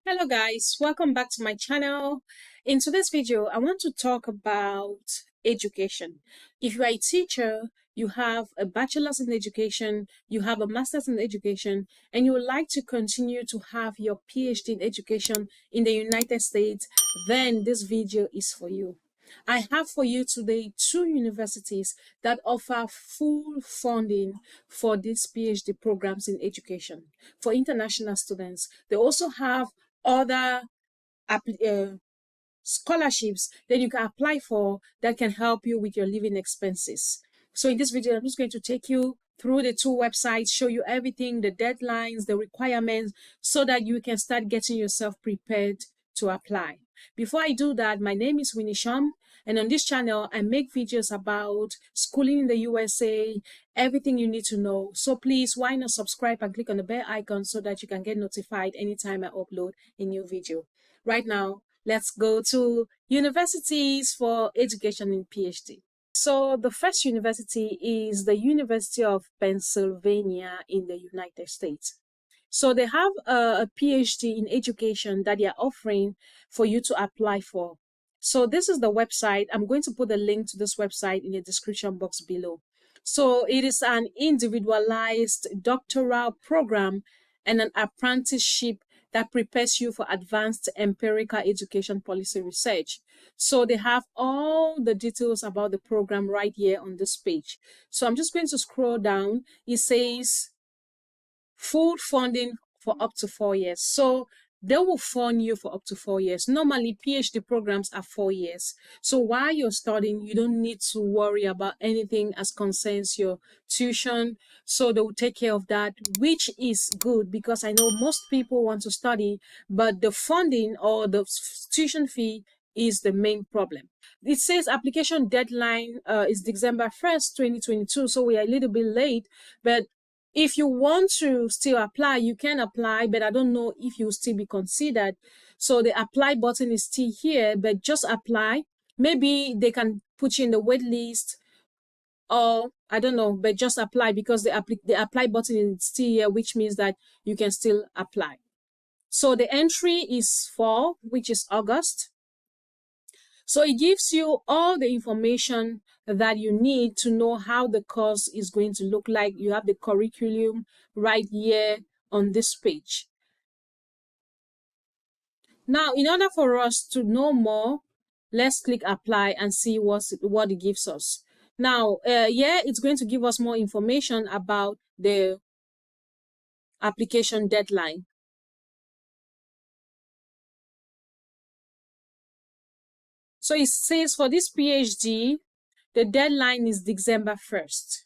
Hello guys, welcome back to my channel. In today's video, I want to talk about education. If you are a teacher, you have a bachelor's in education, you have a master's in education, and you would like to continue to have your PhD in education in the United States, then this video is for you. I have for you today two universities that offer full funding for these PhD programs in education for international students. They also have other scholarships that you can apply for that can help you with your living expenses. So in this video, I'm just going to take you through the two websites, show you everything, the deadlines, the requirements, so that you can start getting yourself prepared to apply. Before I do that, my name is Winnie Sham, and on this channel, I make videos about schooling in the USA, everything you need to know. So please, why not subscribe and click on the bell icon so that you can get notified anytime I upload a new video. Right now, let's go to universities for education in PhD. So the first university is the University of Pennsylvania in the United States. So they have a PhD in education that they are offering for you to apply for. So this is the website. I'm going to put the link to this website in the description box below. So it is an individualized doctoral program and an apprenticeship that prepares you for advanced empirical education policy research. So they have all the details about the program right here on this page. So I'm just going to scroll down. It says full funding for up to 4 years. So they will fund you for up to 4 years. Normally, PhD programs are 4 years. So while you're studying, you don't need to worry about anything as concerns your tuition. So they will take care of that, which is good because I know most people want to study, but the funding or the tuition fee is the main problem. It says application deadline is December 1st, 2022. So we are a little bit late, but if you want to still apply, you can apply, but I don't know if you'll still be considered. So the apply button is still here, but just apply. Maybe they can put you in the wait list, or I don't know, but just apply because the apply button is still here, which means that you can still apply. So the entry is fall, which is August. So it gives you all the information that you need to know how the course is going to look like. You have the curriculum right here on this page. Now, in order for us to know more, let's click apply and see what it gives us. Now, it's going to give us more information about the application deadline. So it says for this PhD, the deadline is December 1st.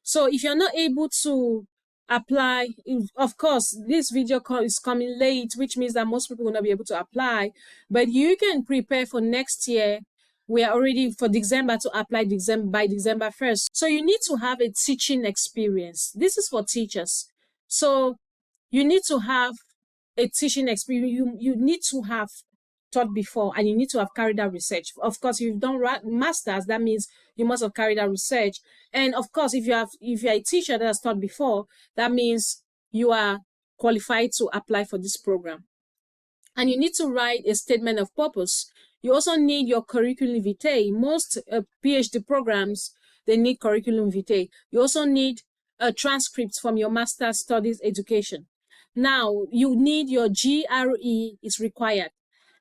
So if you're not able to apply, of course, this video is coming late, which means that most people will not be able to apply, but you can prepare for next year. We are already for December to apply by December 1st. So you need to have a teaching experience. This is for teachers. So you need to have a teaching experience. You need to have taught before, and you need to have carried out research. Of course, if you've done masters, that means you must have carried out research. And of course, if you're a teacher that has taught before, that means you are qualified to apply for this program. And you need to write a statement of purpose. You also need your curriculum vitae. Most PhD programs, they need curriculum vitae. You also need a transcript from your master's studies education. Now, you need your GRE is required.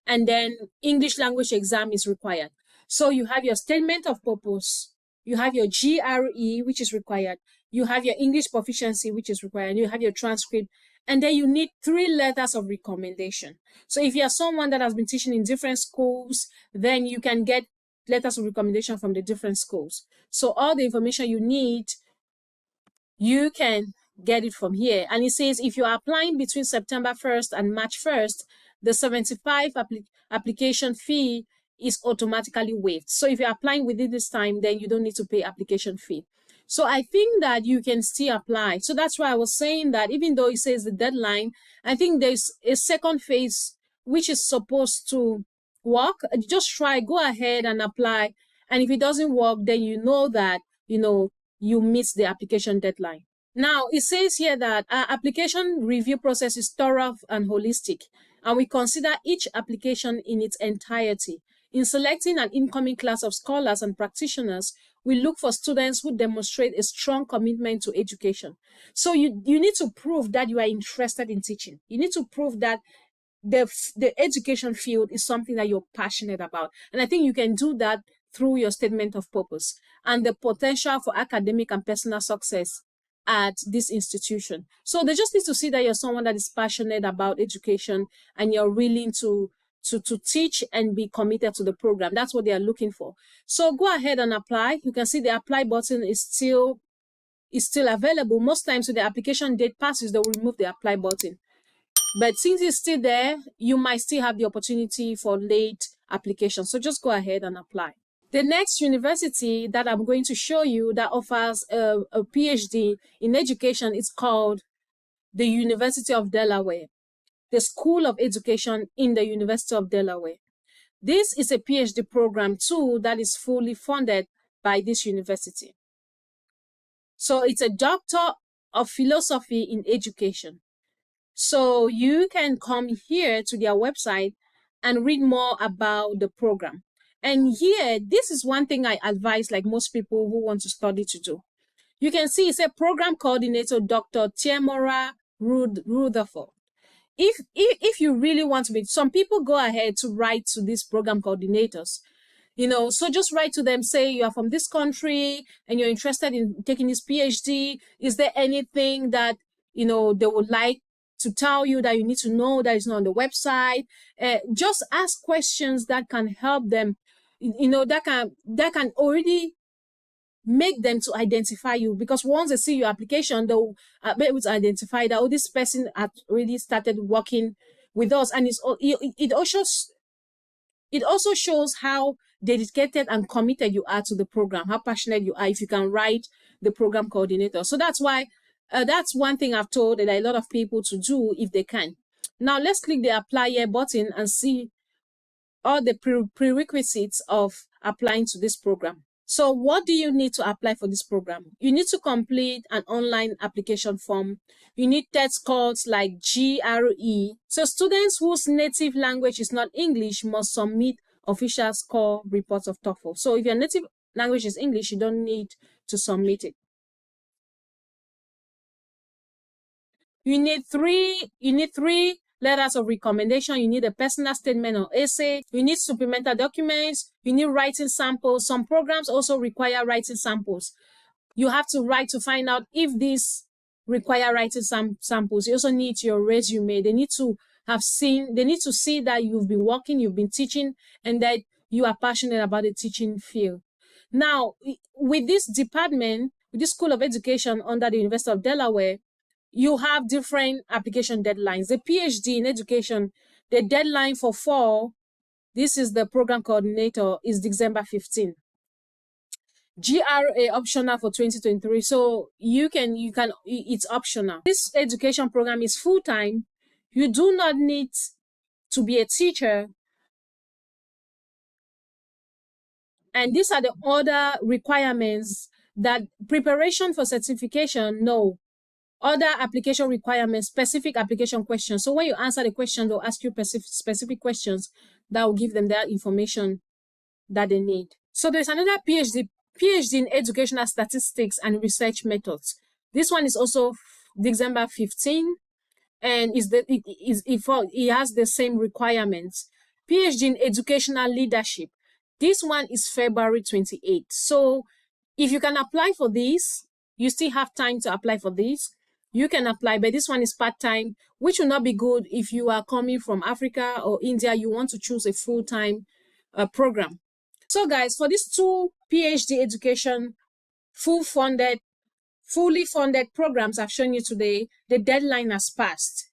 And then English language exam is required. So you have your statement of purpose, you have your GRE, which is required, you have your English proficiency, which is required, and you have your transcript, and then you need 3 letters of recommendation. So if you are someone that has been teaching in different schools, then you can get letters of recommendation from the different schools. So all the information you need, you can get it from here. And it says if you are applying between September 1st and March 1st, the 75 application fee is automatically waived. So if you're applying within this time, then you don't need to pay application fee. So I think that you can still apply. So that's why I was saying that even though it says the deadline, I think there's a second phase which is supposed to work. Just try, go ahead and apply. And if it doesn't work, then you know that, you missed the application deadline. Now, it says here that our application review process is thorough and holistic. and we consider each application in its entirety. In selecting an incoming class of scholars and practitioners, we look for students who demonstrate a strong commitment to education. So you need to prove that you are interested in teaching. You need to prove that the education field is something that you're passionate about. And I think you can do that through your statement of purpose and the potential for academic and personal success at this institution. So they just need to see that you're someone that is passionate about education and you're willing to teach and be committed to the program. That's what they are looking for. So go ahead and apply. You can see the apply button is still available. Most times when the application date passes, they'll remove the apply button. But since it's still there, you might still have the opportunity for late application. So just go ahead and apply. The next university that I'm going to show you that offers a PhD in education is called the University of Delaware, the School of Education in the University of Delaware. This is a PhD program too that is fully funded by this university. So it's a Doctor of Philosophy in Education. So you can come here to their website and read more about the program. And here, this is one thing I advise like most people who want to study to do. You can see it's a program coordinator, Dr. Tiamora Rutherford. If you really want to be, some people go ahead to write to these program coordinators, so just write to them, say you are from this country and you're interested in taking this PhD. Is there anything that, they would like to tell you that you need to know that is not on the website? Just ask questions that can help them, that can already make them to identify you, because once they see your application, they'll be able to identify that, this person had already started working with us. And it also shows how dedicated and committed you are to the program, how passionate you are if you can write the program coordinator. So that's why, that's one thing I've told a lot of people to do if they can. Now let's click the apply here button and see all the prerequisites of applying to this program. So what do you need to apply for this program? You need to complete an online application form. You need test scores like GRE. So students whose native language is not English must submit official score reports of TOEFL. So if your native language is English, you don't need to submit it. You need three letters of recommendation. You need a personal statement or essay. You need supplemental documents. You need writing samples. Some programs also require writing samples. You have to write to find out if these require writing samples. You also need your resume. They need to see that you've been working, you've been teaching, and that you are passionate about the teaching field. Now, with this department, with this School of Education under the University of Delaware, you have different application deadlines. The PhD in education, the deadline for fall, this is the program coordinator, is December 15. GRE optional for 2023. So you can, it's optional. This education program is full-time. You do not need to be a teacher. And these are the other requirements. That preparation for certification, no. Other application requirements, specific application questions. So when you answer the question, they'll ask you specific questions that will give them that information that they need. So there's another PhD in educational statistics and research methods. This one is also December 15, and it has the same requirements. PhD in educational leadership. This one is February 28. So if you can apply for this, you still have time to apply for this. You can apply, but this one is part-time, which will not be good if you are coming from Africa or India. You want to choose a full-time program. So guys, for these two PhD education fully funded programs I've shown you today, the deadline has passed.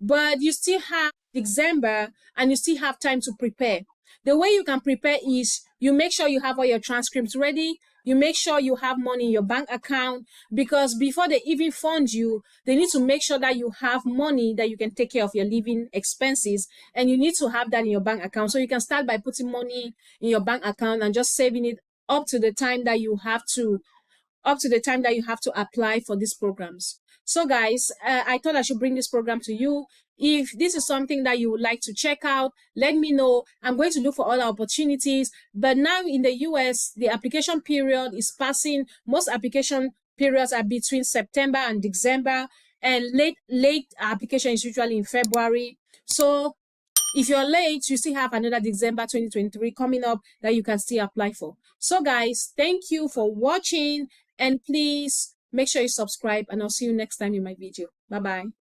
But you still have December and you still have time to prepare. The way you can prepare is you make sure you have all your transcripts ready. You make sure you have money in your bank account, because before they even fund you, they need to make sure that you have money that you can take care of your living expenses. And you need to have that in your bank account. So you can start by putting money in your bank account and just saving it up to the time that you have to apply for these programs. So guys, I thought I should bring this program to you. If this is something that you would like to check out, let me know. I'm going to look for other opportunities. But now in the US, the application period is passing. Most application periods are between September and December, and late application is usually in February. So if you're late, you still have another December 2023 coming up that you can still apply for. So guys, thank you for watching, and please make sure you subscribe, and I'll see you next time in my video. Bye-bye.